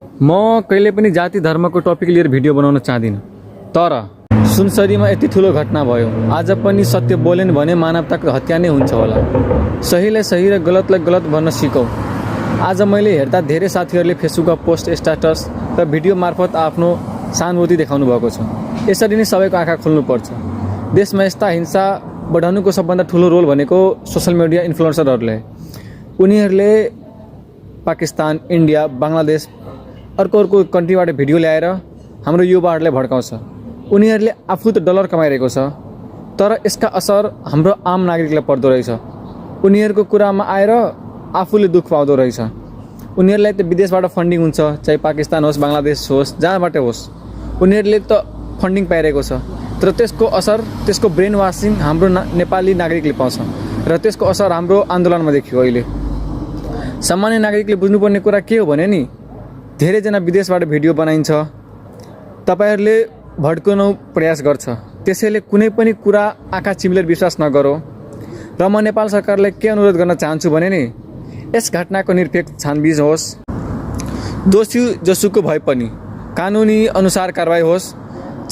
म कहिले पनि जाति धर्मको टपिक लिएर भिडियो बनाउन चाहदिनँ, तर सुनसरीमा यति ठुलो घटना भयो। आज पनि सत्य बोलेन भने मानवताको हत्या नै हुन्छ होला। सहीलाई सही र गलतलाई गलत भन्न सिकौँ। आज मैले हेर्दा धेरै साथीहरूले फेसबुकमा पोस्ट, स्ट्याटस र भिडियो मार्फत आफ्नो सहानुभूति देखाउनु भएको छ। यसरी नै सबैको आँखा खोल्नुपर्छ। देशमा यस्ता हिंसा बढाउनुको सबभन्दा ठुलो रोल भनेको सोसल मिडिया इन्फ्लुएन्सरहरूले। उनीहरूले पाकिस्तान, इन्डिया, बङ्गलादेश अर्को कन्ट्रीबाट भिडियो ल्याएर हाम्रो युवाहरूलाई भड्काउँछ। उनीहरूले आफू त डलर कमाइरहेको छ, तर यसका असर हाम्रो आम नागरिकलाई पर्दो रहेछ। उनीहरूको कुरामा आएर आफूले दुःख पाउँदो रहेछ। उनीहरूलाई त विदेशबाट फन्डिङ हुन्छ, चाहे पाकिस्तान होस्, बङ्गलादेश होस्, जहाँबाट होस्, उनीहरूले त फन्डिङ पाइरहेको छ। तर त्यसको असर, त्यसको ब्रेन वासिङ हाम्रो नेपाली नागरिकले पाउँछ र त्यसको असर हाम्रो आन्दोलनमा देखियो। अहिले सामान्य नागरिकले बुझ्नुपर्ने कुरा के हो भने नि, धेरैजना विदेशबाट भिडियो बनाइन्छ, तपाईहरूले भड्काउनु प्रयास गर्छ। त्यसैले कुनै पनि कुरा आँखा चिम्लेर विश्वास नगरौँ। र म नेपाल सरकारलाई के अनुरोध गर्न चाहन्छु भने नि, यस घटनाको निरपेक्ष छानबिन होस्। दोषी जसुको भए पनि कानुनी अनुसार कारवाही होस्।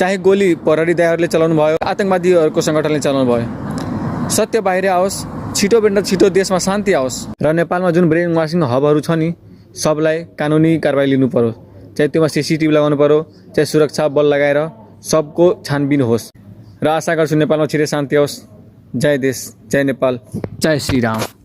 चाहे गोली प्रहरीदारहरूले चलाउनु भयो, आतंकवादीहरूको सङ्गठनले चलाउनु भयो, सत्य बाहिर आओस्। छिटोभन्दा छिटो देशमा शान्ति आओस् र नेपालमा जुन ब्रेन वासिङ हबहरू छ नि, सबलाई कानुनी कारवाही लिनु पर्यो। चाहे त्योमा CCTV लगाउनु पर्यो, चाहे सुरक्षा बल लगाएर सबको छानबिन होस्। र आशा गर्छु नेपालमा छिटै शान्ति आओस्। जय देश, जय नेपाल, जय श्री राम।